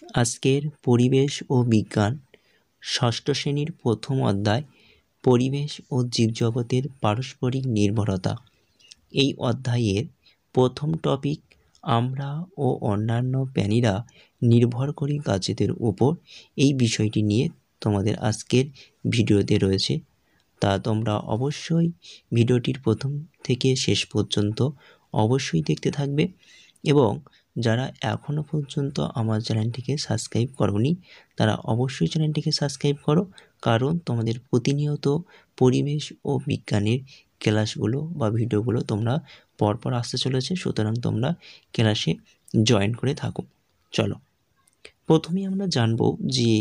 আজকের পরিবেশ ও বিজ্ঞান ষষ্ঠ শ্রেণীর প্রথম অধ্যায় পরিবেশ ও জীবজগতের পারস্পরিক নির্ভরতা। এই অধ্যায়ের প্রথম টপিক আমরা ও অন্যান্য প্রাণীরা নির্ভর করি গাছেদের উপর। এই বিষয়টি নিয়ে তোমাদের আজকের ভিডিওতে রয়েছে। তা তোমরা অবশ্যই ভিডিওটির প্রথম থেকে শেষ পর্যন্ত অবশ্যই দেখতে থাকবে এবং যারা এখনও পর্যন্ত আমার চ্যানেলটিকে সাবস্ক্রাইব করোনি তারা অবশ্যই চ্যানেলটিকে সাবস্ক্রাইব করো, কারণ তোমাদের প্রতিনিয়ত পরিবেশ ও বিজ্ঞানের ক্লাসগুলো বা ভিডিওগুলো তোমরা পরপর আসতে চলেছে, সুতরাং তোমরা ক্লাসে জয়েন করে থাকো। চলো, প্রথমেই আমরা জানবো যে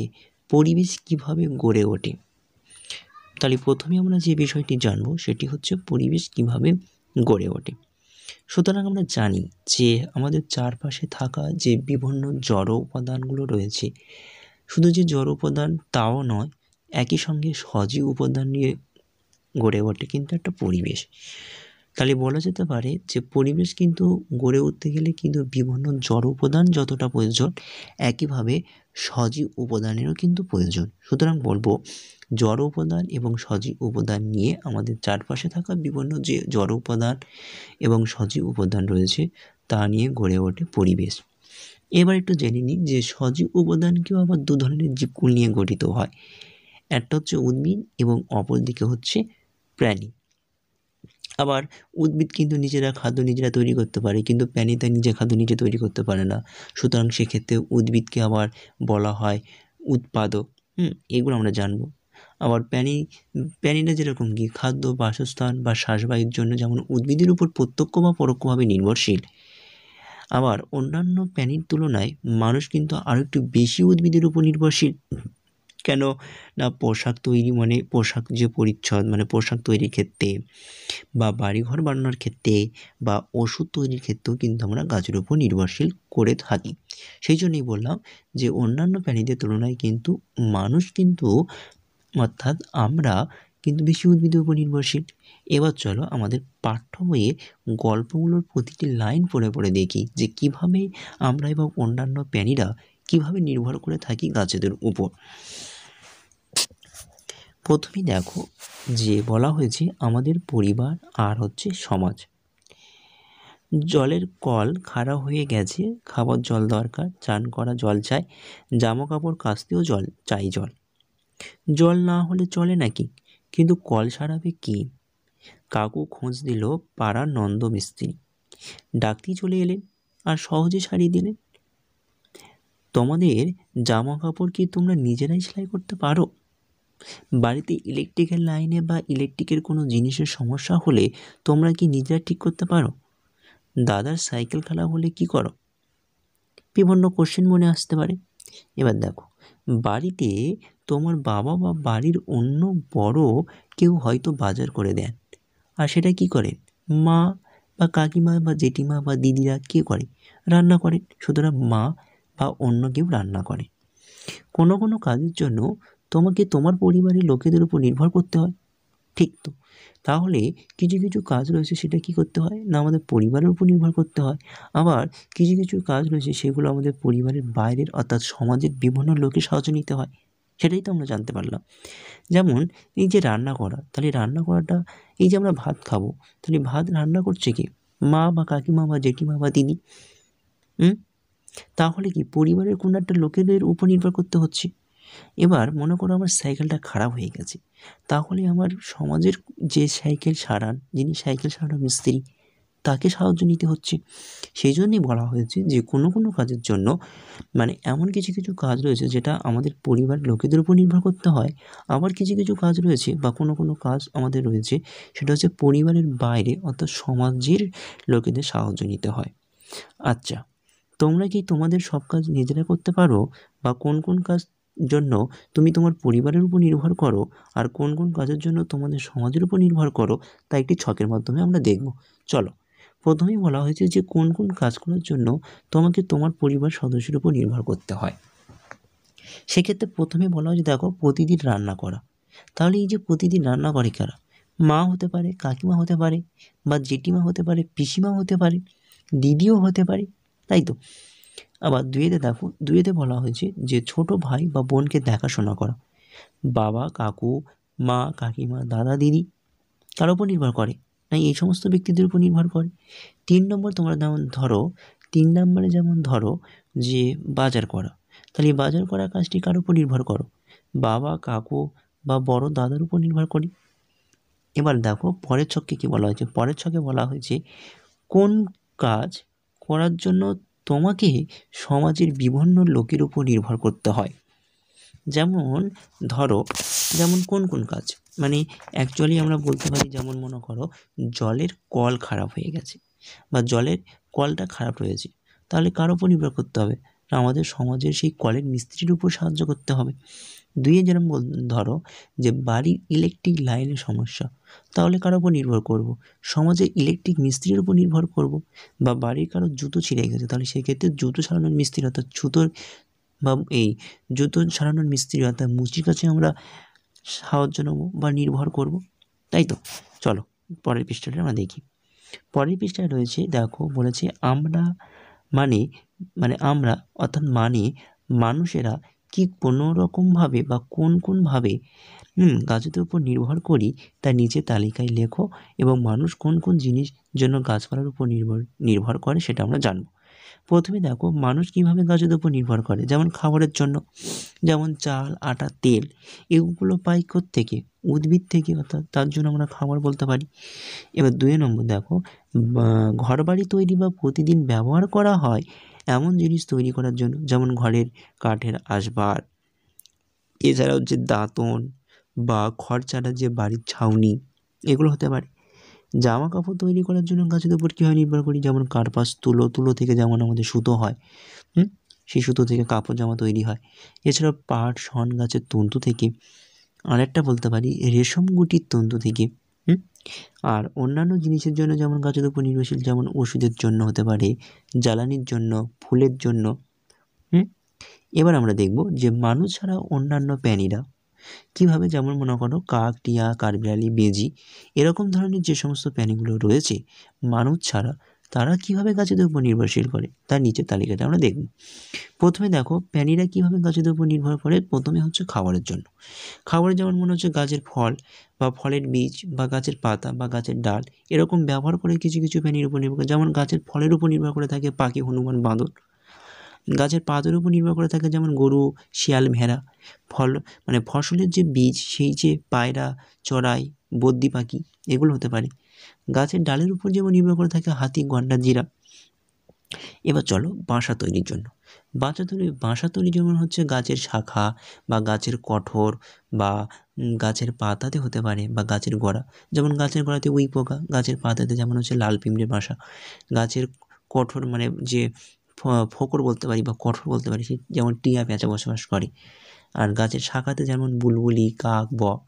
পরিবেশ কিভাবে গড়ে ওঠে। তাহলে প্রথমে আমরা যে বিষয়টি জানবো সেটি হচ্ছে পরিবেশ কিভাবে গড়ে ওঠে। সুতরাং আমরা জানি যে আমাদের চারপাশে থাকা যে বিভিন্ন জড় উপাদানগুলো রয়েছে, শুধু যে জড় উপাদান তাও নয়, একই সঙ্গে সজীব উপাদান নিয়ে গড়ে ওঠে কিন্তু একটা পরিবেশ। তাহলে বলা যেতে পারে যে পরিবেশ কিন্তু গড়ে উঠতে গেলে কিন্তু বিভিন্ন জড় উপাদান যতটা প্রয়োজন, একইভাবে সজীব উপাদানেরও কিন্তু প্রয়োজন। সুতরাং বলবো জড় উপাদান এবং সজীব উপাদান নিয়ে আমাদের চারপাশে থাকা বিভিন্ন যে জড় উপাদান এবং সজীব উপাদান রয়েছে তা নিয়ে গড়ে ওঠে পরিবেশ। এবার একটু জেনে নিই যে সজীব উপাদানকেও আবার দু ধরনের জীবকুল নিয়ে গঠিত হয়। একটা হচ্ছে উদ্ভিদ এবং অপরদিকে হচ্ছে প্রাণী। আবার উদ্ভিদ কিন্তু নিজেরা খাদ্য নিজেরা তৈরি করতে পারে, কিন্তু প্রাণী তার নিজের খাদ্য নিজে তৈরি করতে পারে না। সুতরাং সেক্ষেত্রে উদ্ভিদকে আবার বলা হয় উৎপাদক। এগুলো আমরা জানবো। আবার প্রাণীরা যেরকম কি খাদ্য, বাসস্থান বা শ্বাসবায়ুর জন্য যেমন উদ্ভিদের উপর প্রত্যক্ষ বা পরোক্ষভাবে নির্ভরশীল, আবার অন্যান্য প্রাণীর তুলনায় মানুষ কিন্তু আরও একটু বেশি উদ্ভিদের উপর নির্ভরশীল। কেন না পোশাক তৈরি মানে পোশাক যে পরিচ্ছদ মানে পোশাক তৈরির ক্ষেত্রে বা বাড়িঘর বানানোর ক্ষেত্রে বা ওষুধ তৈরির ক্ষেত্রেও কিন্তু আমরা গাছের উপর নির্ভরশীল করে থাকি। সেই জন্যই বললাম যে অন্যান্য প্রাণীদের তুলনায় কিন্তু মানুষ কিন্তু অর্থাৎ আমরা কিন্তু বেশি উদ্ভিদের উপর নির্ভরশীল। এবার চলো আমাদের পাঠ্য বইয়ে গল্পগুলোর প্রতিটি লাইন পড়ে পড়ে দেখি যে কীভাবে আমরা এবং অন্যান্য প্রাণীরা কীভাবে নির্ভর করে থাকি গাছেদের উপর। প্রথমেই দেখো যে বলা হয়েছে আমাদের পরিবার আর হচ্ছে সমাজ। জলের কল খাড়া হয়ে গেছে, খাবার জল দরকার, চান করা জল চাই, জামা কাপড় কাচতেও জল চাই। জল না হলে চলে নাকি? কিন্তু কল সারাবে কে? কাকু খোঁজ দিল পাড়ার নন্দ মিস্ত্রি, ডাকতেই চলে এলেন আর সহজে সারিয়ে দিলেন। তোমাদের জামা কাপড় কি তোমরা নিজেরাই সেলাই করতে পারো? বাড়িতে ইলেকট্রিকের লাইনে বা ইলেকট্রিকের কোনো জিনিসের সমস্যা হলে তোমরা কি নিজেরা ঠিক করতে পারো? দাদার সাইকেল খারাপ হলে কি করো? বিভিন্ন কোশ্চেন মনে আসতে পারে। এবার দেখো, বাড়িতে তোমার বাবা বা বাড়ির অন্য বড় কেউ হয়তো বাজার করে দেন, আর সেটা কি করে? মা বা কাকিমা বা জেঠিমা বা দিদিরা কে করে? রান্না করে। সুতরাং মা বা অন্য কেউ রান্না করে। কোনো কোনো কাজের জন্য তোমাকে তোমার পরিবারের লোকেদের উপর নির্ভর করতে হয়, ঠিক তো? তাহলে কিছু কিছু কাজ রয়েছে সেটা কি করতে হয় না আমাদের পরিবারের উপর নির্ভর করতে হয়। আবার কিছু কিছু কাজ রয়েছে সেগুলো আমাদের পরিবারের বাইরের অর্থাৎ সমাজের বিভিন্ন লোকের সাহায্য নিতে হয়। সেটাই তো আমরা জানতে পারলাম। যেমন এই যে রান্না করা, তাহলে রান্না করাটা এই যে আমরা ভাত খাবো, তাহলে ভাত রান্না করছে কি? মা বা কাকিমা বা জেঠিমা বা দিদি। তাহলে কি পরিবারের কোনো একটা লোকেদের উপর নির্ভর করতে হচ্ছে। এবার মনে করো আমার সাইকেলটা খারাপ হয়ে গেছে, তাহলে আমার সমাজের যে সাইকেল সারান, যিনি সাইকেল সারানো মিস্ত্রি, তাকে সাহায্য নিতে হচ্ছে। সেই জন্যই বলা হয়েছে যে কোনো কোনো কাজের জন্য মানে এমন কিছু কিছু কাজ রয়েছে যেটা আমাদের পরিবারের লোকেদের উপর নির্ভর করতে হয়। আবার কিছু কিছু কাজ রয়েছে বা কোনো কোনো কাজ আমাদের রয়েছে সেটা হচ্ছে পরিবারের বাইরে অর্থাৎ সমাজের লোকেদের সাহায্য নিতে হয়। আচ্ছা, তোমরা কি তোমাদের সব কাজ নিজেরা করতে পারো? বা কোন কোন কাজ জন্য তুমি তোমার পরিবারের উপর নির্ভর করো আর কোন কোন কাজের জন্য তোমাদের সমাজের উপর নির্ভর করো, তা একটি ছকের মাধ্যমে আমরা দেখব। চলো, প্রথমেই বলা হয়েছে যে কোন কোন কাজ করার জন্য তোমাকে তোমার পরিবার সদস্যের উপর নির্ভর করতে হয়। সেক্ষেত্রে প্রথমে বলা হয়েছে দেখো প্রতিদিন রান্না করা। তাহলে এই যে প্রতিদিন রান্না করে কারা? মা হতে পারে, কাকিমা হতে পারে, বা জেঠিমা হতে পারে, পিসিমা হতে পারে, দিদিও হতে পারে, তাই তো? আবার দুইয়েতে দেখো, দুইয়েতে বলা হয়েছে যে ছোট ভাই বা বোনকে দেখাশোনা করা। বাবা, কাকু, মা, কাকিমা, দাদা, দিদি কার উপর নির্ভর করে? না এই সমস্ত ব্যক্তিদের উপর নির্ভর করে। 3 নম্বর তোমরা যেমন ধরো, 3 নম্বরে যেমন ধরো যে বাজার করা, তাহলে এই বাজার করার কাজটি কার উপর নির্ভর করো? বাবা, কাকু বা বড় দাদার উপর নির্ভর করি। এবার দেখো পরের ছকে কী বলা হয়েছে? পরের ছকে বলা হয়েছে কোন কাজ করার জন্য তোমাকে সমাজের বিভিন্ন লোকের উপর নির্ভর করতে হয়। যেমন ধরো, যেমন কোন কোন কাজ, মানে অ্যাকচুয়ালি আমরা বলতে পারি, যেমন মনে করো জলের কল খারাপ হয়ে গেছে বা জলের কলটা খারাপ রয়েছে, তাহলে কার উপর নির্ভর করতে হবে? না আমাদের সমাজের সেই কলের মিস্ত্রির উপর সাহায্য করতে হবে। দুইয়ে যেরকম ধরো যে বাড়ির ইলেকট্রিক লাইনের সমস্যা, তাহলে কার উপর নির্ভর করব? সমাজের ইলেকট্রিক মিস্ত্রির উপর নির্ভর করব। বা বাড়ির কারো জুতো ছিঁড়ে গেছে, তাহলে সেক্ষেত্রে জুতো সারানোর মিস্ত্রি অর্থাৎ জুতোর বা এই জুতো সারানোর মিস্ত্রি অর্থাৎ মুচির কাছে আমরা সাহায্য নেব বা নির্ভর করব, তাই তো? চলো পরের পৃষ্ঠাটা আমরা দেখি। পরের পৃষ্ঠায় রয়েছে, দেখো বলেছে আমরা মানে মানে আমরা অর্থাৎ মানে মানুষেরা কি কোনো রকমভাবে বা কোন কোনভাবে গাছেদের উপর নির্ভর করি তা নিচে তালিকায় লেখো এবং মানুষ কোন কোন জিনিস জন্য গাছপালার উপর নির্ভর করে সেটা আমরা জানবো। প্রথমে দেখো মানুষ কীভাবে গাছের উপর নির্ভর করে, যেমন খাবারের জন্য, যেমন চাল, আটা, তেল এগুলো পাই থেকে উদ্ভিদ থেকে, অর্থাৎ তার জন্য আমরা খাবার বলতে পারি। এবার 2 নম্বর দেখো, ঘরবাড়ি তৈরি বা প্রতিদিন ব্যবহার করা হয় এমন জিনিস তৈরি করার জন্য, যেমন ঘরের কাঠের আসবাব, এছাড়াও যে দাঁতন বা খড় চাটা যে বাড়ির ছাউনি এগুলো হতে পারে। জামা কাপড় তৈরি করার জন্য গাছের উপর কীভাবে নির্ভর করি, যেমন কার্পাস, তুলো থেকে যেমন আমাদের সুতো হয়, সেই সুতো থেকে কাপড় জামা তৈরি হয়। এছাড়াও পাট, শন গাছের তন্তু থেকে, আরেকটা বলতে পারি রেশম গুটির তন্তু থেকে। আর অন্যান্য জিনিসের জন্য যেমন গাছের উপর নির্ভরশীল, যেমন ওষুধের জন্য হতে পারে, জ্বালানির জন্য, ফুলের জন্য। এবার আমরা দেখব যে মানুষ ছাড়া অন্যান্য প্রাণীরা কীভাবে, যেমন মনে করো কাক, টিয়া, কাঠবিড়ালি, বেজি এরকম ধরনের যে সমস্ত প্রাণীগুলো রয়েছে মানুষ ছাড়া, তারা কীভাবে গাছেদের উপর নির্ভরশীল করে তার নিচের তালিকাটা আমরা দেখব। প্রথমে দেখো প্রাণীরা কীভাবে গাছেদের উপর নির্ভর করে। প্রথমে হচ্ছে খাবারের জন্য। খাবারের যেমন মনে হচ্ছে গাছের ফল বা ফলের বীজ বা গাছের পাতা বা গাছের ডাল এরকম ব্যবহার করে কিছু কিছু প্রাণীর উপর নির্ভর করে। যেমন গাছের ফলের উপর নির্ভর করে থাকে পাখি, হনুমান, বাঁদর। গাছের পাতার উপর নির্ভর করে থাকে যেমন গরু, শিয়াল, ভেড়া। ফসলের যে বীজ সেই যে পায়রা, চড়াই, বদ্রি পাখি এগুলো হতে পারে। গাছের ডালের উপর যেমন নির্ভর করে থাকে হাতি, গন্ডার, জিরাফ। এবার চলো বাসা তৈরির জন্য। বাসা তৈরি যেমন হচ্ছে গাছের শাখা বা গাছের কঠোর বা গাছের পাতাতে হতে পারে বা গাছের গোড়া। যেমন গাছের গোড়াতে উই পোকা, গাছের পাতাতে যেমন হচ্ছে লাল পিঁমড়ের বাসা। গাছের কঠোর যে ফোকর বলতে পারি বা কঠোর বলতে পারি, সে যেমন টিয়া, পেঁচা বসবাস করে। আর গাছের শাখাতে যেমন বুলবুলি, কাক, বক।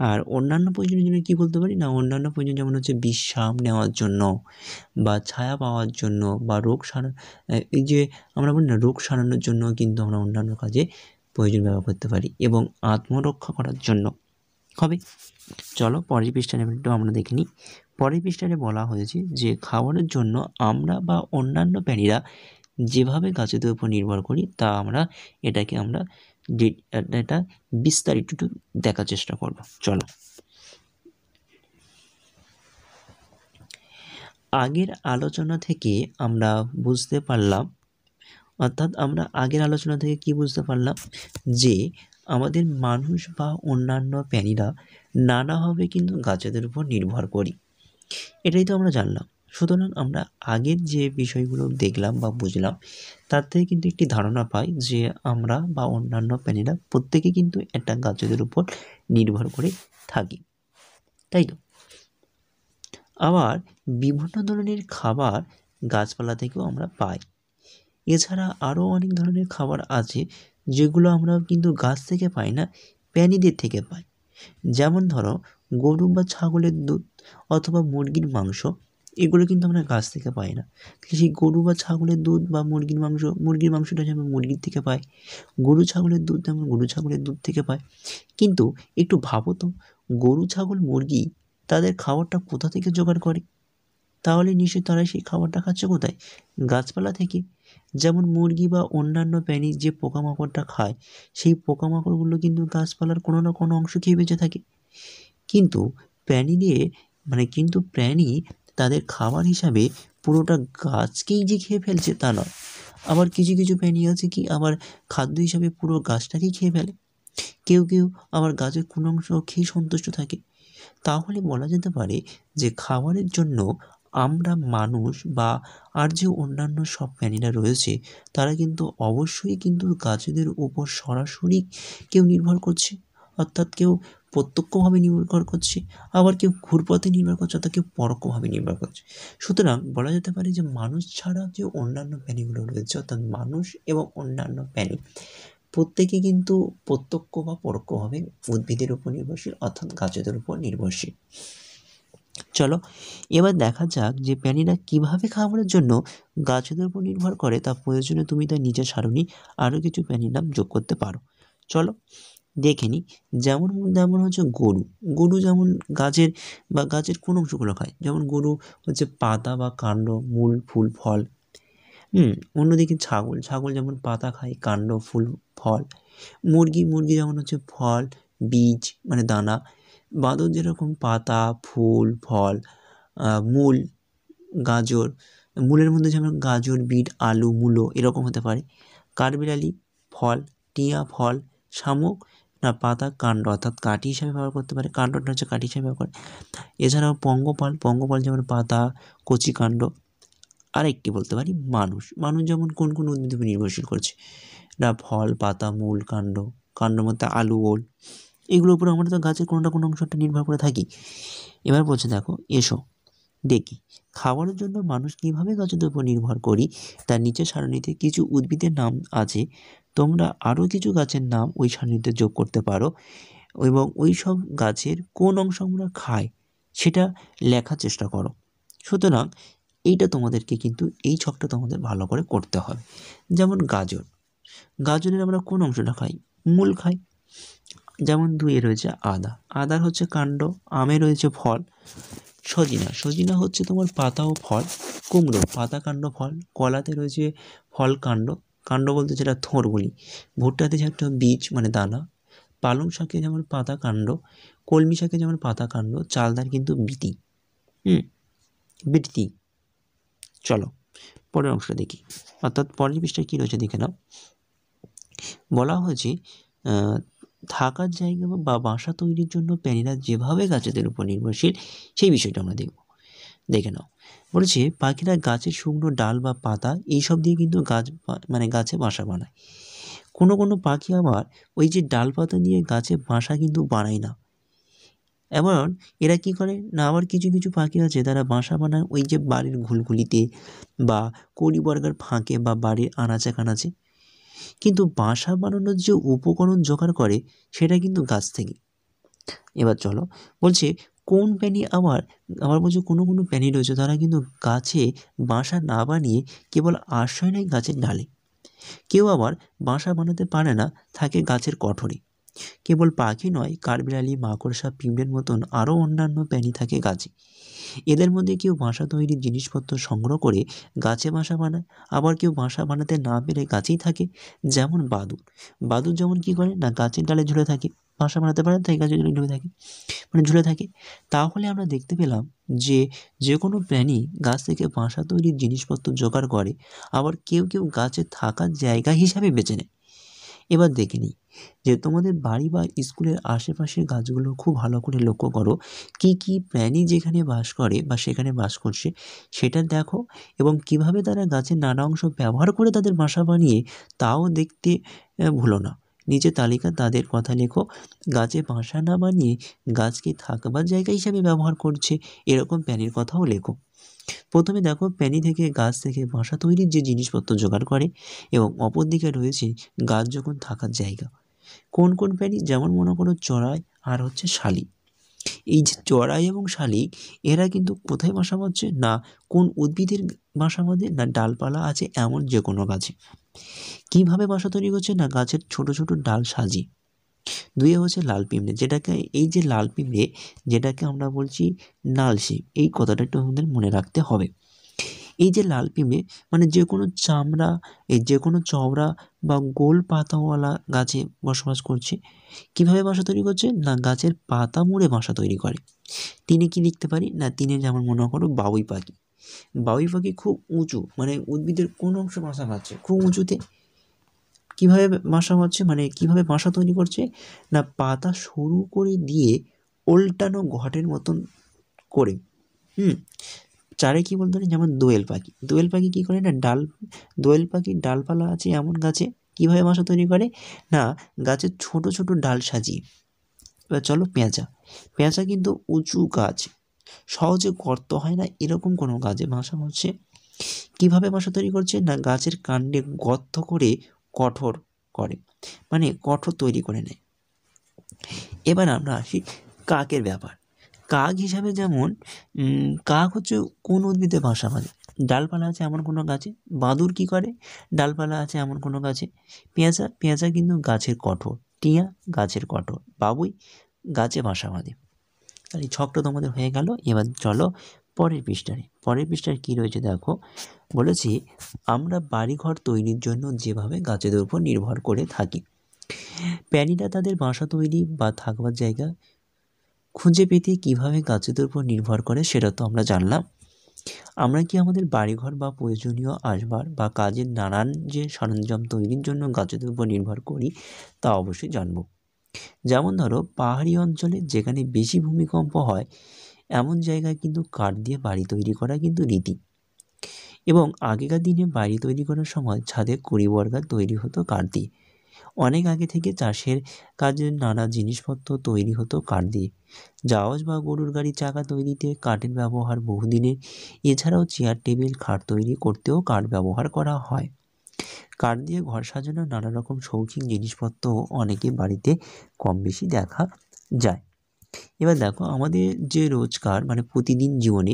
আর অন্যান্য প্রয়োজনের জন্য কী বলতে পারি, না অন্যান্য প্রয়োজন যেমন হচ্ছে বিশ্রাম নেওয়ার জন্য বা ছায়া পাওয়ার জন্য বা এই যে আমরা বলি না রোগ সারানোর জন্য কিন্তু আমরা অন্যান্য কাজে প্রয়োজন ব্যবহার করতে পারি এবং আত্মরক্ষা করার জন্য হবে। চলো পরের পৃষ্ঠাটা একটু আমরা দেখে নিই। পরের পৃষ্ঠায় বলা হয়েছে যে খাবারের জন্য আমরা বা অন্যান্য প্রাণীরা যেভাবে গাছেদের উপর নির্ভর করি তা এটাকে আমরা এটা বিস্তারিত একটু দেখার চেষ্টা করব। চলো আগের আলোচনা থেকে আমরা বুঝতে পারলাম, কি বুঝতে পারলাম যে আমাদের মানুষ বা অন্যান্য প্রাণীরা নানাভাবে কিন্তু গাছেদের উপর নির্ভর করি, এটাই তো আমরা জানলাম। সুতরাং আমরা আগের যে বিষয়গুলো দেখলাম বা বুঝলাম তার থেকে কিন্তু একটি ধারণা পাই যে আমরা বা অন্যান্য প্রাণীরা প্রত্যেকে কিন্তু একটা গাছেদের উপর নির্ভর করে থাকি, তাই তো? আবার বিভিন্ন ধরনের খাবার গাছপালা থেকেও আমরা পাই। এছাড়া আরও অনেক ধরনের খাবার আছে যেগুলো আমরা কিন্তু গাছ থেকে পাই না, প্রাণীদের থেকে পাই। যেমন ধরো গরু বা ছাগলের দুধ অথবা মুরগির মাংস, এগুলো কিন্তু আমরা গাছ থেকে পাই না। সেই গরু বা ছাগলের দুধ বা মুরগির মাংসটা যেমন মুরগির থেকে পাই, গরু ছাগলের দুধ যেমন গরু ছাগলের দুধ থেকে পাই। কিন্তু একটু ভাবো তো, গরু, ছাগল, মুরগি তাদের খাবারটা কোথা থেকে জোগাড় করে? তাহলে নিশ্চয়ই তারা সেই খাবারটা খাচ্ছে কোথায়? গাছপালা থেকে। যেমন মুরগি বা অন্যান্য প্রাণী যে পোকামাকড়টা খায়, সেই পোকামাকড়গুলো কিন্তু গাছপালার কোনো না কোনো অংশ খেয়ে বেঁচে থাকে। কিন্তু প্রাণী তাদের খাবার হিসাবে পুরোটা গাছকেই যে খেয়ে ফেলছে তা নয়। আবার কিছু কিছু প্রাণী আছে কি আবার খাদ্য হিসাবে পুরো গাছটাকেই খেয়ে ফেলে। কেউ কেউ আবার গাছের কোনো অংশ খেয়েই সন্তুষ্ট থাকে। তাহলে বলা যেতে পারে যে খাবারের জন্য আমরা মানুষ বা আর যে অন্যান্য সব প্রাণীরা রয়েছে তারা কিন্তু অবশ্যই কিন্তু গাছেদের উপর সরাসরি কেউ নির্ভর করছে, অর্থাৎ কেউ প্রত্যক্ষভাবে নির্ভর করছে, আবার কেউ ঘুরপথে নির্ভর করছে, অর্থাৎ কেউ পরোক্ষভাবে নির্ভর করছে। সুতরাং বলা যেতে পারে যে মানুষ ছাড়া যে অন্যান্য প্রাণীগুলো রয়েছে, অর্থাৎ মানুষ এবং অন্যান্য প্রাণী প্রত্যেকে কিন্তু প্রত্যক্ষ বা পরোক্ষভাবে উদ্ভিদের উপর নির্ভরশীল, অর্থাৎ গাছেদের উপর নির্ভরশীল। চলো এবার দেখা যাক যে প্রাণীরা কীভাবে খাবারের জন্য গাছেদের উপর নির্ভর করে, তা প্রয়োজনে তুমি তার নিজের সারণী আরও কিছু প্রাণীর নাম যোগ করতে পারো। চলো দেখে নিই। যেমন হচ্ছে গরু যেমন গাছের কোন অংশগুলো খায়, যেমন গরু হচ্ছে পাতা বা কাণ্ড, মূল, ফুল, ফল। অন্যদিকে ছাগল যেমন পাতা খায়, কাণ্ড, ফুল, ফল। মুরগি যেমন হচ্ছে ফল, বীজ মানে দানা। বাঁদর যেরকম পাতা, ফুল, ফল, মূল, গাজর। মূলের মধ্যে যেমন গাজর, বিট, আলু, মূলো এরকম হতে পারে। কাঠবিড়ালি ফল, টিয়া ফল, শামুক না পাতা, কাণ্ড অর্থাৎ কাঠি হিসাবে ব্যবহার করতে পারে, কাণ্ডটা হচ্ছে কাঠি হিসাবে ব্যবহার করে। এছাড়াও পঙ্গপাল যেমন পাতা, কচি কাণ্ড। আরেকটি বলতে পারি মানুষ যেমন কোন উদ্ভিদের উপর নির্ভরশীল করছে না ফল, পাতা, মূল, কাণ্ড মধ্যে আলু, ওল, এগুলোর উপর আমরা তো গাছের কোনো না কোনো অংশটা নির্ভর করে থাকি। এবার বলছে দেখো এসো দেখি খাবারের জন্য মানুষ কীভাবে গাছেদের উপর নির্ভর করি, তার নিচের সারণীতে কিছু উদ্ভিদের নাম আছে, তোমরা আরও কিছু গাছের নাম ওই সারণীতে যোগ করতে পারো এবং ওই সব গাছের কোন অংশ আমরা খাই সেটা লেখার চেষ্টা করো। সুতরাং এইটা তোমাদেরকে কিন্তু এই ছকটা তোমাদের ভালো করে করতে হবে। যেমন গাজরের আমরা কোন অংশটা খাই? মূল খাই। যেমন 2 রয়েছে আদার হচ্ছে কাণ্ড, আমে রয়েছে ফল। সজিনা হচ্ছে তোমার পাতা ও ফল। কুমড়ো পাতা, কাণ্ড, ফল। কলাতে রয়েছে ফল, কাণ্ড বলতে যেটা থোড় বলি। ভুট্টাতে যেটা বীজ মানে দানা। পালং শাকে যেমন পাতা, কাণ্ড। কলমি শাকে যেমন পাতা, কাণ্ড। চালতার কিন্তু বিটি। চলো পরের অংশটা দেখি, অর্থাৎ পরের পৃষ্ঠায় কী রয়েছে দেখে নাও। বলা হয়েছে থাকার জায়গা বা বাসা তৈরির জন্য প্রাণীরা যেভাবে গাছেদের উপর নির্ভরশীল সেই বিষয়টা আমরা দেখে নাও। বলেছে পাখিরা গাছের শুকনো ডাল বা পাতা এইসব দিয়ে কিন্তু গাছে বাসা বানায়। কোনো পাখি আবার ওই যে ডাল পাতা দিয়ে গাছে বাসা কিন্তু বানায় না। এমন এরা কি করে না, আবার কিছু কিছু পাখি আছে তারা বাসা বানায় ওই যে বাড়ির ঘুলঘুলিতে বা কড়ি বর্গার ফাঁকে বা বাড়ির আনাচে কানাচে। কিন্তু বাসা বানানোর যে উপকরণ জোগাড় করে সেটা কিন্তু গাছ থেকে। এবার চলো বলছে কোন প্রাণী আবার বলছে কোনো প্রাণী রয়েছে তারা কিন্তু গাছে বাসা না বানিয়ে কেবল আশ্রয় নেয় গাছের ডালে। কেউ আবার বাসা বানাতে পারে না, থাকে গাছের কঠোরে। কেবল পাখি নয়, কাঠবিড়ালি, মাকড়সা, পিঁপড়ের মতন আরও অন্যান্য প্রাণী থাকে গাছে। এদের মধ্যে কেউ বাসা তৈরির জিনিসপত্র সংগ্রহ করে গাছে বাসা বানায়, আবার কেউ বাসা বানাতে না পেরে গাছেই থাকে। যেমন বাদুড় যেমন কী করে না গাছের ডালে ঝুলে থাকে, বাসা বানাতে পারে তাই গাছের ডালে ঝুলে থাকে। তাহলে আমরা দেখতে পেলাম যে কোনো প্রাণী গাছ থেকে বাসা তৈরির জিনিসপত্র জোগাড় করে, আবার কেউ গাছে থাকার জায়গা হিসাবে বেছে নেয়। এবার দেখে নিই যে তোমাদের বাড়ি বা স্কুলের আশেপাশের গাছগুলো খুব ভালো করে লক্ষ্য করো, কী প্রাণী যেখানে বাস করে বা সেখানে বাস করছে সেটা দেখো, এবং কিভাবে তারা গাছের নানা অংশ ব্যবহার করে তাদের বাসা বানিয়ে তাও দেখতে ভুলো না। নিচে তালিকা তাদের কথা লেখো। গাছে বাসা না বানিয়ে গাছকে থাকবার জায়গা হিসাবে ব্যবহার করছে এরকম প্রাণীর কথাও লেখো। প্রথমে দেখো প্রাণী থেকে গাছ থেকে বাসা তৈরির যে জিনিসপত্র জোগাড় করে, এবং অপর দিকে রয়েছে গাছ যখন থাকার জায়গা। কোন প্রাণী? যেমন মনে করো চড়াই আর হচ্ছে শালিক। এই যে চড়াই এবং শালিক এরা কিন্তু কোথায় বাসা বাঁধছে না কোন উদ্ভিদের বাসা বাঁধে না ডালপালা আছে এমন যে কোনো গাছে। কীভাবে বাসা তৈরি করছে না গাছের ছোট ছোট ডাল সাজিয়ে। দুইয়ে হচ্ছে লাল পিঁপড়ে, যেটাকে এই যে লাল পিঁপড়ে যেটাকে আমরা বলছি নাল শিপ, এই কথাটা একটু আমাদের মনে রাখতে হবে। এই যে লাল পিঁপড়ে মানে যে কোনো চামড়া, এই যে কোনো চওড়া বা গোল পাতাওয়ালা গাছে বসবাস করছে। কীভাবে বাসা তৈরি করছে? না গাছের পাতা মুড়ে বাসা তৈরি করে। তিনে কি লিখতে পারি? না তিনে যেমন মনে করো বাবুই পাখি। বাবুই পাখি খুব উঁচু, মানে উদ্ভিদের কোন অংশে বাসা বাঁধছে? খুব উঁচুতে। কীভাবে বাসা বাঁধছে, মানে কীভাবে বাসা তৈরি করছে? না পাতা সরু করে দিয়ে ওল্টানো ঘটের মতন করে। চারে কী বলতে পারি? যেমন দোয়েল পাখি। দোয়েল পাখি কী করে? না দোয়েল পাখির ডালপালা আছে এমন গাছে কীভাবে বাসা তৈরি করে? না গাছের ছোট ছোট ডাল সাজিয়ে। এবার চলো পেঁচা। পেঁচা কিন্তু উঁচু গাছ, সহজে গর্ত হয় না এরকম কোনো গাছে বাসা করছে। কীভাবে বাসা তৈরি করছে? না গাছের কাণ্ডে গর্ত করে কঠোর করে, মানে কঠোর তৈরি করে নেয়। এবার আমরা আসি কাকের ব্যাপার। কাক হিসাবে যেমন কাক হচ্ছে কোন উদ্ভিদে বাসা বাঁধে? ডালপালা আছে এমন কোনো গাছে। বাদুড় কী করে? ডালপালা আছে এমন কোনো গাছে। পেঁচা কিন্তু গাছের কঠোর। টিয়া গাছের কঠোর। বাবুই গাছে বাসা বাঁধে। তাহলে ছকটা তোমাদের হয়ে গেল। এবার চলো পরের পৃষ্ঠায় কী রয়েছে দেখো। বলেছি আমরা বাড়িঘর তৈরির জন্য যেভাবে গাছেদের উপর নির্ভর করে থাকি, প্রাণীরা তাদের বাসা তৈরি বা থাকবার জায়গা খুঁজে পেতে কীভাবে গাছেদের উপর নির্ভর করে সেটা তো আমরা জানলাম। আমরা কি আমাদের বাড়িঘর বা প্রয়োজনীয় আসবাব বা কাজের নানান যে সরঞ্জাম তৈরির জন্য গাছেদের উপর নির্ভর করি তা অবশ্যই জানব। যেমন ধরো পাহাড়ি অঞ্চলে যেখানে বেশি ভূমিকম্প হয় এমন জায়গায় কিন্তু কাঠ দিয়ে বাড়ি তৈরি করা কিন্তু রীতি। এবং আগেকার দিনে বাড়ি তৈরি করার সময় ছাদে কুড়িবর্গা তৈরি হতো কাঠ দিয়ে। অনেক আগে থেকে চাষের কাজের নানা জিনিসপত্র তৈরি হতো কাঠ দিয়ে। জাহাজ বা গরুর গাড়ির চাকা তৈরিতে কাঠের ব্যবহার বহুদিনের। এছাড়াও চেয়ার টেবিল খাট তৈরি করতেও কাঠ ব্যবহার করা হয়। কাঠ দিয়ে ঘর সাজানোর নানা রকম শৌখিন জিনিসপত্রও অনেকে বাড়িতে কম বেশি দেখা যায়। এবার দেখো আমাদের যে রোজকার মানে প্রতিদিন জীবনে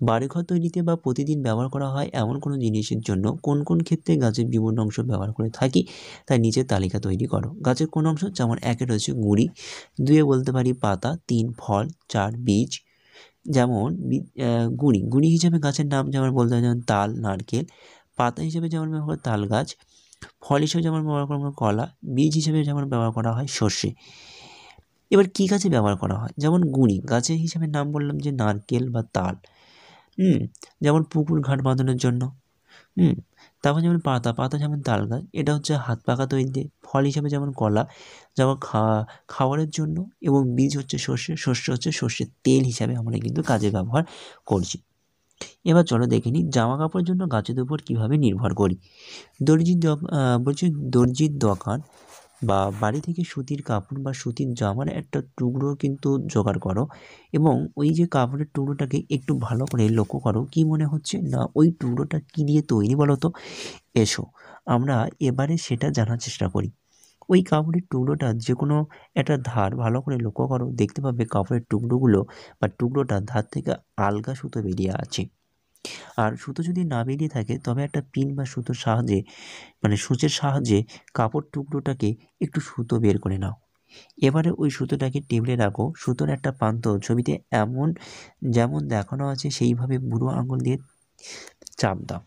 বাড়িঘর তৈরিতে বা প্রতিদিন ব্যবহার করা হয় এমন কোনো জিনিসের জন্য কোন কোন ক্ষেত্রে গাছের বিভিন্ন অংশ ব্যবহার করে থাকি তাই নিচের তালিকা তৈরি করো। গাছের কোন অংশ? যেমন 1 রয়েছে গুঁড়ি, 2 বলতে পারি পাতা, 3 ফল, 4 বীজ। যেমন গুঁড়ি হিসেবে গাছের নাম যেমন বলতে হয় যেমন তাল, নারকেল। পাতা হিসেবে যেমন ব্যবহার করা তাল গাছ। ফল হিসেবে যেমন ব্যবহার করা হয় কলা। বীজ হিসেবে যেমন ব্যবহার করা হয় সর্ষে। এবার কী গাছে ব্যবহার করা হয়? যেমন গুঁড়ি গাছের হিসেবে নাম বললাম যে নারকেল বা তাল। যেমন পুকুর ঘাট বাঁধানোর জন্য। তারপর যেমন পাতা যেমন তাল গাছ, এটা হচ্ছে হাত পাখা তৈরিতে। ফল হিসাবে যেমন কলা, যেমন খাবারের জন্য। এবং বীজ হচ্ছে শস্য হচ্ছে সর্ষের তেল হিসাবে আমরা কিন্তু কাজে ব্যবহার করছি। এবার চলো দেখে নিই জামা কাপড়ের জন্য গাছের উপর কীভাবে নির্ভর করি। দর্জির দোকান বা বাড়ি থেকে সুতির কাপড় বা সুতির জামার একটা টুকরো কিন্তু জোগাড় করো এবং ওই যে কাপড়ের টুকরোটাকে একটু ভালো করে লক্ষ্য করো। কী মনে হচ্ছে? না ওই টুকরোটা কী দিয়ে তৈরি বলো তো? এসো আমরা এবারে সেটা জানার চেষ্টা করি। ওই কাপড়ের টুকরোটা যে কোনো একটা ধার ভালো করে লক্ষ্য করো, দেখতে পাবে কাপড়ের টুকরোগুলো বা টুকরোটার ধার থেকে আলগা সুতো বেরিয়ে আছে। আর সুতো যদি না বেরিয়ে থাকে তবে একটা পিন বা সুতোর সাহায্যে মানে সূচের সাহায্যে কাপড় টুকরোটাকে একটু সুতো বের করে নাও। এবারে ওই সুতোটাকে টেবিলে রাখো। সুতোর একটা প্রান্ত ছবিতে এমন যেমন দেখানো আছে সেইভাবে বুড়ো আঙুল দিয়ে চাপ দাও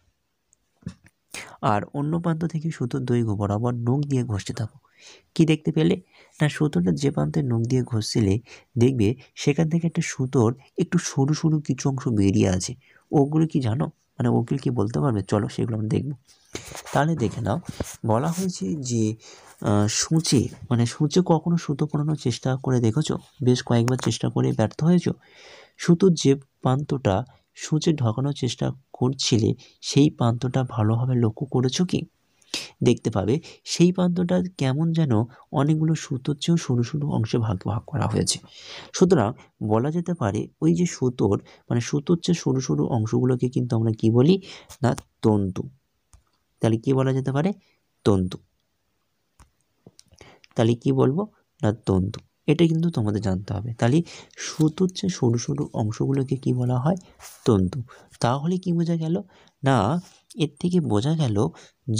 আর অন্য প্রান্ত থেকে সুতোর দৈর্ঘ্য বরাবর নখ দিয়ে ঘষতে থাকো। কি দেখতে পেলে? না সুতোটা যে প্রান্তে নখ দিয়ে ঘষছিলে দেখবে সেখান থেকে একটা সুতোর একটু সরু সরু কিছু অংশ বেরিয়ে আছে। ওগুলো কি জানো? মানে ওগুলো কি বলতে পারবে? চলো সেগুলো আমরা দেখব। তাহলে দেখে নাও বলা হয়েছে যে সূচে কখনো সুতো পরানোর চেষ্টা করে দেখেছো? বেশ কয়েকবার চেষ্টা করে ব্যর্থ হয়েছো? সুতোর যে প্রান্তটা সূচে ঢোকানোর চেষ্টা করছিলে সেই প্রান্তটা ভালোভাবে লক্ষ্য করেছো কি? দেখতে পাবে সেই প্রান্তটা কেমন যেন অনেকগুলো সুতোর চেয়েও সরু সরু অংশে ভাগ করা হয়েছে। সুতরাং বলা যেতে পারে ওই যে সুতোর চেয়ে সরু সরু অংশগুলোকে কিন্তু আমরা কি বলি? না তন্তু। তাহলে কি বলা যেতে পারে? তন্তু। তাহলে কি বলবো? না তন্তু। এটা কিন্তু তোমাদের জানতে হবে। তাহলে সুতোর চেয়ে সরু সরু অংশগুলোকে কি বলা হয়? তন্তু। তাহলে কি বোঝা গেল? না এর থেকে বোঝা গেল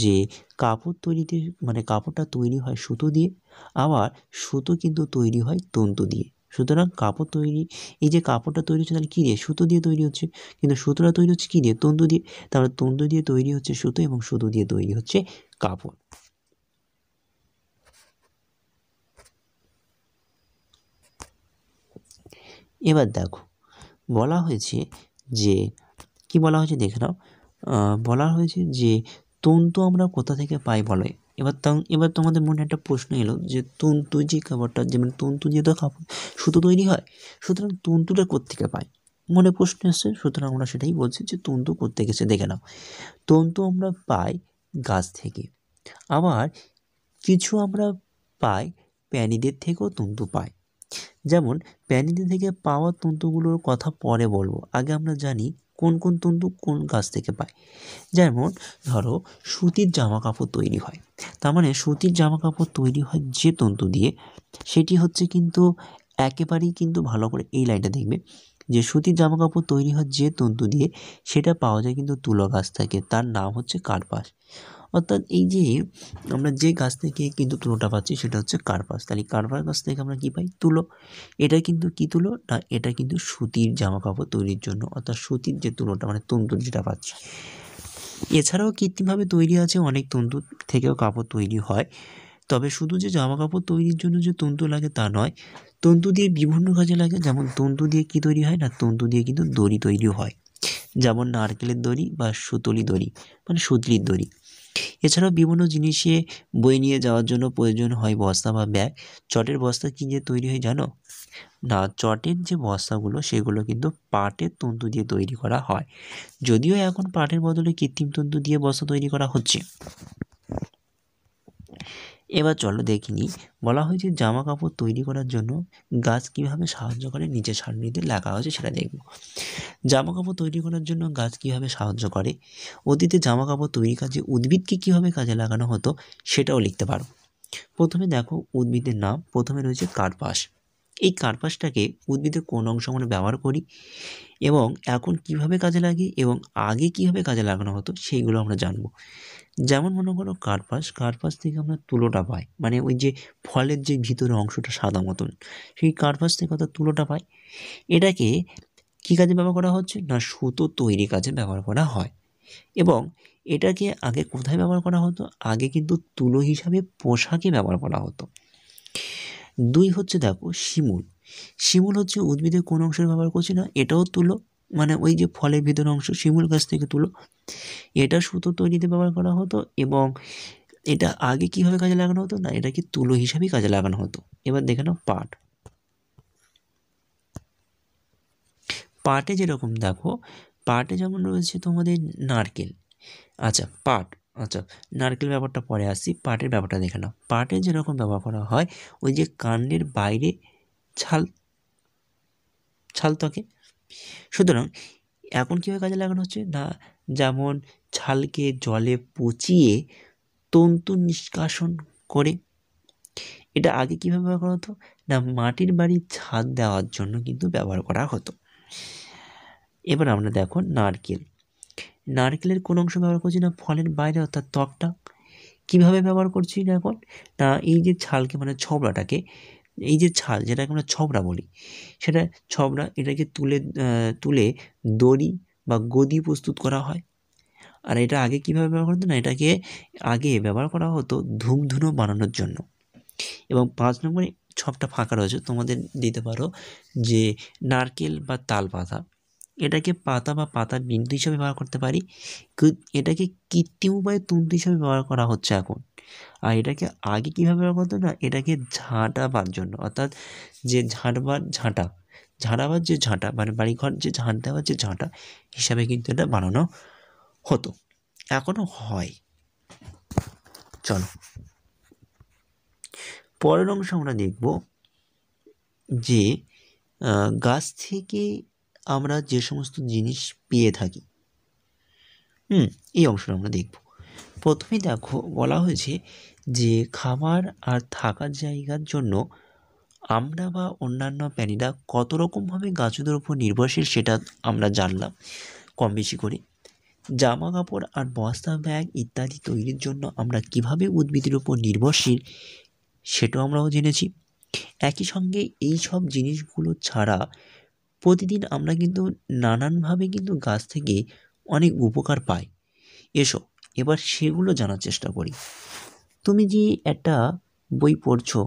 যে কাপড় তৈরিতে মানে কাপড়টা তৈরি হয় সুতো দিয়ে, আবার সুতো কিন্তু তৈরি হয় তন্তু দিয়ে। সুতরাং কাপড় তৈরি, এই যে কাপড়টা তৈরি হচ্ছে তাহলে কী দিয়ে? সুতো দিয়ে তৈরি হচ্ছে, কিন্তু সুতোটা তৈরি হচ্ছে কী দিয়ে? তন্তু দিয়ে। তাহলে তন্তু দিয়ে তৈরি হচ্ছে সুতো এবং সুতো দিয়ে তৈরি হচ্ছে কাপড়। এবার দেখো বলা হয়েছে যে কি বলা হয়েছে দেখে নাও। বলা হয়েছে যে তন্তু আমরা কোথা থেকে পাই বলে। এবার তোমাদের মনে একটা প্রশ্ন এলো যে তন্তু যে কাপড়টা, যেমন তন্তু দিয়ে তো কাপড় সুতো তৈরি হয়, সুতরাং তন্তুটা কোত্থেকে পাই মনে প্রশ্ন এসছে। সুতরাং আমরা সেটাই বলছি যে তন্তু কোত্থেকে এসে দেখে নাও। তন্তু আমরা পাই গাছ থেকে, আবার কিছু আমরা পাই প্রাণীদের থেকেও তন্তু পাই। যেমন প্রাণীদের থেকে পাওয়া তন্তুগুলোর কথা পরে বলবো, আগে আমরা জানি কোন কোন তন্তু কোন গাছ থেকে পাই। যেমন ধরো সুতির জামা কাপড় তৈরি হয়, তার মানে সুতির জামা কাপড় তৈরি হয় যে তন্তু দিয়ে, সেটি হচ্ছে কিন্তু একেবারেই কিন্তু ভালো করে এই লাইনটা দেখবে যে সুতির জামা কাপড় তৈরি হয় যে তন্তু দিয়ে, সেটা পাওয়া যায় কিন্তু তুলো গাছ থেকে, তার নাম হচ্ছে কার্পাস। অর্থাৎ এই যে আমরা যে গাছ থেকে কিন্তু তুলোটা পাচ্ছি সেটা হচ্ছে কার্পাস। তাহলে কার্পাস গাছ থেকে আমরা কী পাই? তুলো। এটা কিন্তু কী তুলো? না, এটা কিন্তু সুতির জামা কাপড় তৈরির জন্য, অর্থাৎ সুতির যে তুলোটা মানে তন্তু যেটা পাচ্ছি। এছাড়াও কৃত্রিমভাবে তৈরি আছে অনেক তন্তু থেকেও কাপড় তৈরি হয়। তবে শুধু যে জামা কাপড় তৈরির জন্য যে তন্তু লাগে তা নয়, তন্তু দিয়ে বিভিন্ন কাজে লাগে। যেমন তন্তু দিয়ে কী তৈরি হয়? না, তন্তু দিয়ে কিন্তু দড়ি তৈরিও হয়, যেমন নারকেলের দড়ি বা সুতলি দড়ি মানে সুতলির দড়ি। এছাড়াও বিভিন্ন জিনিসে বয়ে নিয়ে যাওয়ার জন্য প্রয়োজন হয় বস্তা বা ব্যাগ। চটের বস্তা কী দিয়ে তৈরি হয় জানো? না, চটের যে বস্তাগুলো সেগুলো কিন্তু পাটের তন্তু দিয়ে তৈরি করা হয়, যদিও এখন পাটের বদলে কৃত্রিম তন্তু দিয়ে বস্তা তৈরি করা হচ্ছে। এবার চলো দেখে নিই। বলা হয়েছে জামা কাপড় তৈরি করার জন্য গাছ কীভাবে সাহায্য করে, নিচে সারণীতে লেখা হয়েছে সেটা দেখব। জামা কাপড় তৈরি করার জন্য গাছ কীভাবে সাহায্য করে, অতীতে জামা কাপড় তৈরির কাজে উদ্ভিদকে কীভাবে কাজে লাগানো হতো সেটাও লিখতে পারো। প্রথমে দেখো উদ্ভিদের নাম, প্রথমে রয়েছে কার্পাস। এই কার্পাসটাকে উদ্ভিদের কোন অংশ আমরা ব্যবহার করি এবং এখন কিভাবে কাজে লাগে এবং আগে কিভাবে কাজে লাগানো হতো সেইগুলো আমরা জানবো। যেমন মনে করো কার্পাস থেকে আমরা তুলোটা পাই, মানে ওই যে ফলের যে ভিতরের অংশটা সাদা মতন, সেই কার্পাস থেকে অর্থাৎ তুলোটা পাই। এটাকে কী কাজে ব্যবহার করা হচ্ছে? না, সুতো তৈরি কাজে ব্যবহার করা হয়। এবং এটাকে আগে কোথায় ব্যবহার করা হতো? আগে কিন্তু তুলো হিসাবে পোশাকে ব্যবহার করা হতো। 2 হচ্ছে দেখো শিমুল হচ্ছে উদ্ভিদের কোন অংশের ব্যবহার করছি না, এটাও তুলো, মানে ওই যে ফলের ভিতরের অংশ শিমুল গাছ থেকে তুলো, এটা সুতো তৈরিতে ব্যবহার করা হতো। এবং এটা আগে কীভাবে কাজে লাগানো হতো? না, এটাকে তুলো হিসাবেই কাজে লাগানো হতো। এবার দেখে নাও পাটে যেরকম দেখো, পাটে যেমন রয়েছে তোমাদের নারকেল, আচ্ছা নারকেল ব্যাপারটা পরে আসি, পাটের ব্যাপারটা দেখে নাও। পাটে যেরকম ব্যবহার করা হয় ওই যে কাণ্ডের বাইরে ছাল থাকে। সুতরাং এখন কীভাবে কাজে লাগানো হচ্ছে? না, যেমন ছালকে জলে পচিয়ে তন্তু নিষ্কাশন করে। এটা আগে কীভাবে ব্যবহার করা হতো? না, মাটির বাড়ির ছাদ দেওয়ার জন্য কিন্তু ব্যবহার করা হতো। এবার আমরা দেখো নারকেলের কোন অংশ ব্যবহার করছি? না, ফলের বাইরে অর্থাৎ ত্বকটা। কীভাবে ব্যবহার করছি না এখন? না, এই যে ছালকে মানে ছবড়াটাকে, এই যে ছাল যেটাকে আমরা ছবড়া বলি, সেটা ছবড়া, এটাকে তুলে দড়ি বা গদি প্রস্তুত করা হয়। আর এটা আগে কীভাবে ব্যবহার করতো? না, এটাকে আগে ব্যবহার করা হতো ধূপধুনো বানানোর জন্য। এবং 5 নম্বরে ছকটা ফাঁকা রয়েছে, তোমাদের দিতে পারো যে নারকেল বা তাল পাতা, এটাকে পাতা বা পাতার বিন্দু হিসাবে ব্যবহার করতে পারি। এটাকে কৃত্রিম উপায়ে তন্তু হিসাবে ব্যবহার করা হচ্ছে এখন। আর এটাকে আগে কীভাবে ব্যবহার করতো? না, এটাকে ঝাঁটাবার জন্য, অর্থাৎ যে ঝাড়াবার যে ঝাঁটা মানে বাড়িঘর যে ঝাঁট দেওয়ার যে ঝাঁটা হিসাবে কিন্তু এটা বানানো হতো, এখনও হয়। চলো পরের অংশ আমরা দেখব যে গাছ থেকে আমরা যে সমস্ত জিনিস পেয়ে থাকি, এই অংশটা আমরা দেখব। প্রথমেই দেখো বলা হয়েছে যে খাবার আর থাকার জায়গার জন্য আমরা বা অন্যান্য প্রাণীরা কত রকমভাবে গাছেদের উপর নির্ভরশীল সেটা আমরা জানলাম কম বেশি করে। জামা কাপড় আর বস্তা, ব্যাগ ইত্যাদি তৈরির জন্য আমরা কিভাবে উদ্ভিদের উপর নির্ভরশীল সেটাও আমরাও জেনেছি। একই সঙ্গে এই সব জিনিসগুলো ছাড়া প্রতিদিন আমরা কিন্তু নানানভাবে কিন্তু গাছ থেকে অনেক উপকার পাই। এসো এবার সেগুলো জানার চেষ্টা করি। তুমি যে একটা বই পড়ছো,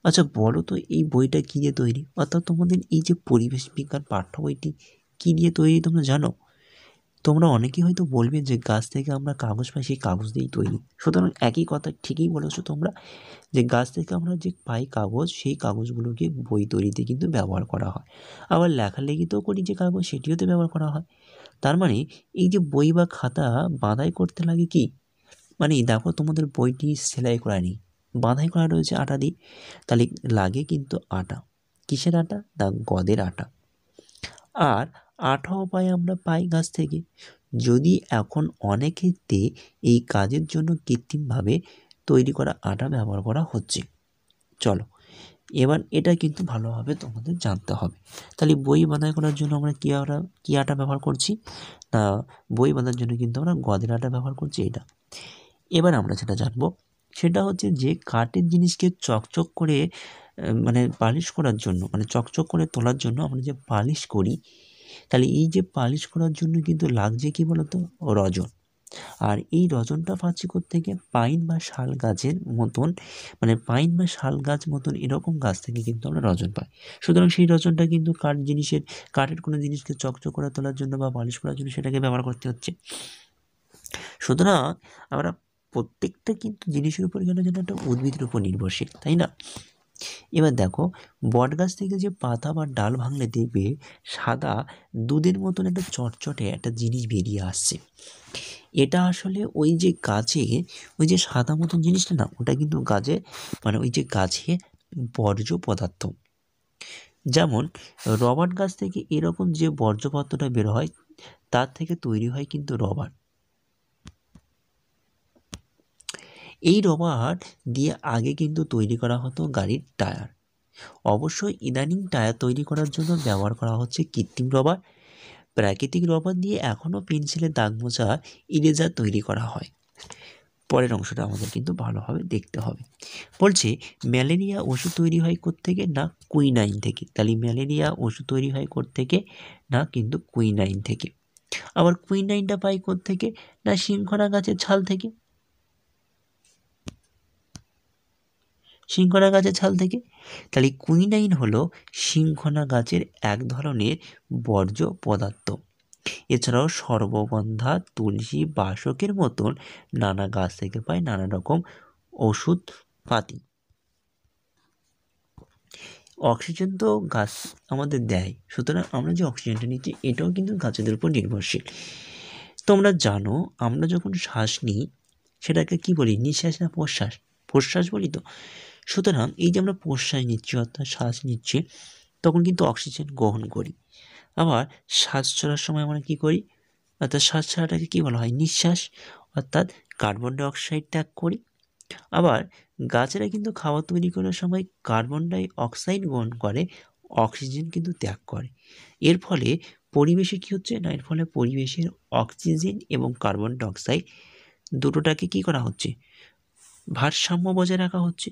আচ্ছা বলো তো এই বইটা কী দিয়ে তৈরি? অর্থাৎ তোমাদের এই যে পরিবেশ বিজ্ঞান পাঠ্য বইটি কী দিয়ে তৈরি তোমরা জানো? তোমরা অনেকেই হয়তো বলবে যে গাছ থেকে আমরা কাগজ পাই, সেই কাগজ দিয়েই তৈরি। সুতরাং একই কথা ঠিকই বলেছো তোমরা, যে গাছ থেকে আমরা যে পাই কাগজ, সেই কাগজগুলোকে বই তৈরিতে কিন্তু ব্যবহার করা হয়। আবার লেখালেখিতেও করি যে কাগজ, সেটিও তো ব্যবহার করা হয়। তার মানে এই যে বই বা খাতা বাঁধাই করতে লাগে কি, মানে দেখো তোমাদের বইটি সেলাই করা নেই, বাঁধাই করা রয়েছে আটা দিয়ে, তাহলে লাগে কিন্তু আটা। কিসের আটা? না, গদের আটা। আর আঠাও আমরা পাই গাছ থেকে। যদি এখন অনেক ক্ষেত্রে এই কাজের জন্য কৃত্রিমভাবে তৈরি করা আটা ব্যবহার করা হচ্ছে। চলো এবার এটা কিন্তু ভালোভাবে তোমাদের জানতে হবে। তাহলে বই বাঁধাই করার জন্য আমরা কী আটা ব্যবহার করছি? না, বই বাঁধার জন্য কিন্তু আমরা গদের আটা ব্যবহার করছি। এটা এবার আমরা যেটা জানবো সেটা হচ্ছে যে কাঠের জিনিসকে চকচক করে মানে পালিশ করার জন্য, মানে চকচক করে তোলার জন্য আমরা যে পালিশ করি, তাহলে এই যে পালিশ করার জন্য কিন্তু লাগছে কি বলতো? রজন। আর এই রজনটা পাচ্ছি থেকে পাইন বা শাল গাছের মতন, মানে পাইন বা শাল গাছ মতন এরকম গাছ থেকে কিন্তু আমরা রজন পাই। সুতরাং সেই রজনটা কিন্তু কাঠের কোনো জিনিসকে চকচক করে তোলার জন্য বা পালিশ করার জন্য সেটাকে ব্যবহার করতে হচ্ছে। সুতরাং আমরা প্রত্যেকটা কিন্তু জিনিসের উপর কেন যেন একটা উদ্ভিদের উপর নির্ভরশীল, তাই না? এবার দেখো, বট গাছ থেকে যে পাতা বা ডাল ভাঙলে দেখবে সাদা দুধের মতন একটা চটচটে একটা জিনিস বেরিয়ে আসছে। এটা আসলে ওই যে গাছে ওই যে সাদা মতন জিনিসটা না, ওটা কিন্তু গাছে মানে ওই যে গাছে বর্জ্য পদার্থ। যেমন রবার গাছ থেকে এরকম যে বর্জ্য পদার্থটা বের হয়, তার থেকে তৈরি হয় কিন্তু রবার। এই রবার দিয়ে আগে কিন্তু তৈরি করা হতো গাড়ির টায়ার। অবশ্যই ইদানিং টায়ার তৈরি করার জন্য ব্যবহার করা হচ্ছে কৃত্রিম রবার। প্রাকৃতিক রবার দিয়ে এখনও পেন্সিলের দাগ মোছা, ইরেজার তৈরি করা হয়। পরের অংশটা আমাদের কিন্তু ভালোভাবে দেখতে হবে। বলছে ম্যালেরিয়া ওষুধ তৈরি হয় কোত্থেকে? না, কুইনাইন থেকে। তাহলে ম্যালেরিয়া ওষুধ তৈরি হয় কোত্থেকে? না কিন্তু কুইনাইন থেকে। আবার কুইনাইনটা পাই কোত্থেকে? না সিংখনা গাছের ছাল থেকে। সিংখনা গাছের ছাল থেকে। তাহলে কুইনাইন হলো সিংখনা গাছের এক ধরনের বর্জ্য পদার্থ। এছাড়াও সর্বগন্ধা, তুলসী, বাসকের মতন নানা গাছ থেকে পাই নানা রকম ওষুধপাতি। অক্সিজেন তো গাছ আমাদের দেয়, সুতরাং আমরা যে অক্সিজেনটা নিচ্ছি এটাও কিন্তু গাছেদের উপর নির্ভরশীল। তোমরা জানো আমরা যখন শ্বাস নিই সেটাকে কি বলি? নিঃশ্বাস না প্রশ্বাস? প্রশ্বাস বলি তো। সুতরাং এই যে আমরা প্রশ্বাস নিচ্ছি অর্থাৎ শ্বাস নিচ্ছি, তখন কিন্তু অক্সিজেন গ্রহণ করি। আবার শ্বাস ছাড়ার সময় আমরা কী করি? অর্থাৎ শ্বাস ছাড়াটাকে কী বলা হয়? নিঃশ্বাস, অর্থাৎ কার্বন ডাই অক্সাইড ত্যাগ করি। আবার গাছেরা কিন্তু খাবার তৈরি করার সময় কার্বন ডাই অক্সাইড গ্রহণ করে, অক্সিজেন কিন্তু ত্যাগ করে। এর ফলে পরিবেশে কী হচ্ছে? না, এর ফলে পরিবেশের অক্সিজেন এবং কার্বন ডাই অক্সাইড দুটোটাকে কী করা হচ্ছে? ভারসাম্য বজায় রাখা হচ্ছে।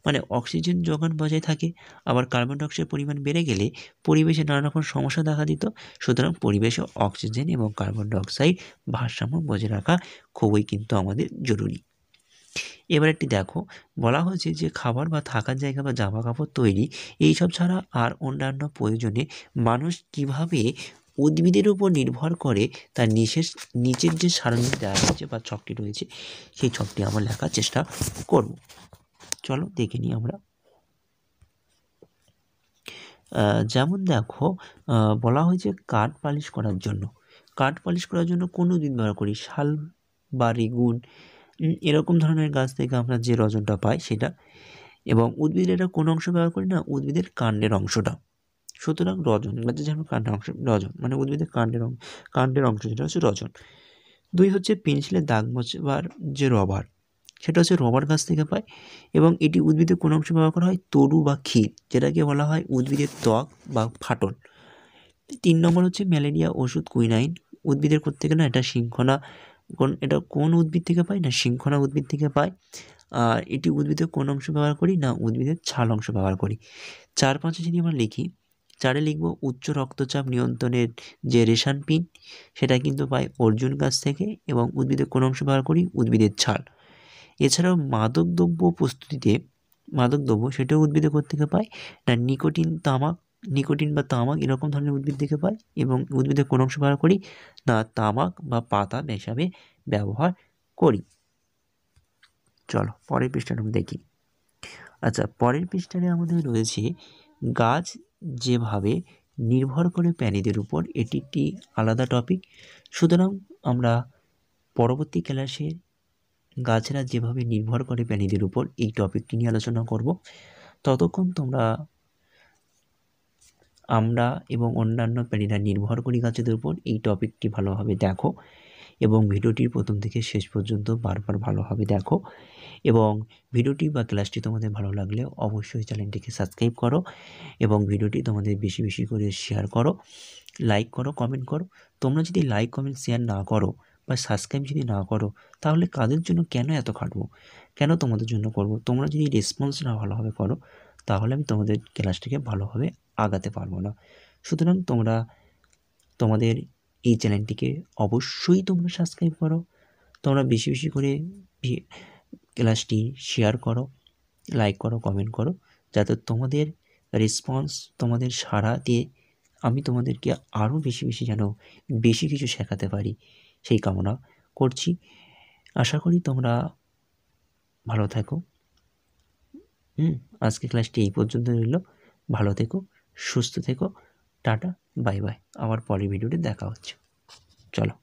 মানে অক্সিজেন যোগান বজায় থাকে, আবার কার্বন ডাই অক্সাইডের পরিমাণ বেড়ে গেলে পরিবেশে নানা রকম সমস্যা দেখা দিত। সুতরাং পরিবেশে অক্সিজেন এবং কার্বন ডাই অক্সাইড ভারসাম্য বজায় রাখা খুবই কিন্তু আমাদের জরুরি। এবার একটি দেখো, বলা হয়েছে যে খাবার বা থাকার জায়গা বা জামা কাপড় তৈরি এইসব ছাড়া আর অন্যান্য প্রয়োজনে মানুষ কিভাবে উদ্ভিদের উপর নির্ভর করে তার নিচের যে সারণী দেওয়া রয়েছে বা ছকটি রয়েছে, সেই ছকটি আমরা লেখার চেষ্টা করব। চলো দেখে নিই আমরা। যেমন দেখো, বলা হয়েছে কাঠ পালিশ করার জন্য। কাঠ পালিশ করার জন্য কোন উদ্ভিদ ব্যবহার করি? শাল বা রেগুন, এরকম ধরনের গাছ থেকে আমরা যে রজনটা পাই সেটা। এবং উদ্ভিদের এটা কোন অংশ ব্যবহার করি? না, উদ্ভিদের কাণ্ডের অংশটা। সুতরাং রজন গাছের যেমন কাণ্ডের অংশ রজন, মানে উদ্ভিদের কাণ্ডের অংশ যেটা হচ্ছে রজন। 2 হচ্ছে পেন্সিলের দাগ মোছাবার যে রবার, সেটা হচ্ছে রবার গাছ থেকে পায়। এবং এটি উদ্ভিদের কোন অংশে ব্যবহার করা হয়? তরু বা ক্ষীর, যেটাকে বলা হয় উদ্ভিদের ত্বক বা ফাটল। 3 নম্বর হচ্ছে ম্যালেরিয়া ওষুধ কুইনাইন, উদ্ভিদের কোত্থেকে না এটা শৃঙ্খলা এটা কোন উদ্ভিদ থেকে পাই না শৃঙ্খলা উদ্ভিদ থেকে পাই। আর এটি উদ্ভিদের কোন অংশ ব্যবহার করি না উদ্ভিদের ছাল অংশ ব্যবহার করি। 4-5 যদি আমরা লিখি, 4-এ লিখব উচ্চ রক্তচাপ নিয়ন্ত্রণের যে রেশানপিন সেটা কিন্তু পাই অর্জুন গাছ থেকে এবং উদ্ভিদের কোন অংশ ব্যবহার করি উদ্ভিদের ছাল। এছাড়াও মাদকদ্রব্য প্রস্তুতিতে মাদকদ্রব্য সেটাও উদ্ভিদের কোত্থেকে পাই না নিকোটিন বা তামাক এরকম ধরনের উদ্ভিদ থেকে পাই এবং উদ্ভিদের কোন অংশ ব্যবহার করি না তামাক বা পাতা হিসাবে ব্যবহার করি। চলো পরের পৃষ্ঠাটা আমরা দেখি। আচ্ছা, পরের পৃষ্ঠায় আমাদের রয়েছে গাছ যেভাবে নির্ভর করে প্রাণীদের উপর, এটি একটি আলাদা টপিক। সুতরাং আমরা পরবর্তী ক্লাসে গাছেরা যেভাবে নির্ভর করে প্রাণীদের উপর এই টপিকটি নিয়ে আলোচনা করব। ততক্ষণ তোমরা আমরা এবং অন্যান্য প্রাণীরা নির্ভর করি গাছেদের উপর এই টপিকটি ভালোভাবে দেখো এবং ভিডিওটির প্রথম থেকে শেষ পর্যন্ত বারবার ভালোভাবে দেখো এবং ভিডিওটি বা ক্লাসটি তোমাদের ভালো লাগলে অবশ্যই চ্যানেলটিকে সাবস্ক্রাইব করো এবং ভিডিওটি তোমাদের বেশি বেশি করে শেয়ার করো, লাইক করো, কমেন্ট করো। তোমরা যদি লাইক কমেন্ট শেয়ার না করো বা সাবস্ক্রাইব যদি না করো তাহলে কাদের জন্য কেন এত খাটবো, কেন তোমাদের জন্য করব? তোমরা যদি রেসপন্স না ভালোভাবে করো তাহলে আমি তোমাদের ক্লাসটিকে ভালোভাবে আগাতে পারবো না। সুতরাং তোমরা তোমাদের এই চ্যানেলটিকে অবশ্যই তোমরা সাবস্ক্রাইব করো, তোমরা বেশি বেশি করে ক্লাসটি শেয়ার করো, লাইক করো, কমেন্ট করো, যাতে তোমাদের রেসপন্স তোমাদের সাড়া দিয়ে আমি তোমাদেরকে আরও বেশি বেশি যেন বেশি কিছু শেখাতে পারি সেই কামনা করছি। আশা করি তোমরা ভালো থেকো। আজকে ক্লাসটি এই পর্যন্ত রইল। ভালো থেকো, সুস্থ থেকো, টাটা, বাই বাই। আবার পরের ভিডিওতে দেখা হচ্ছে। চলো।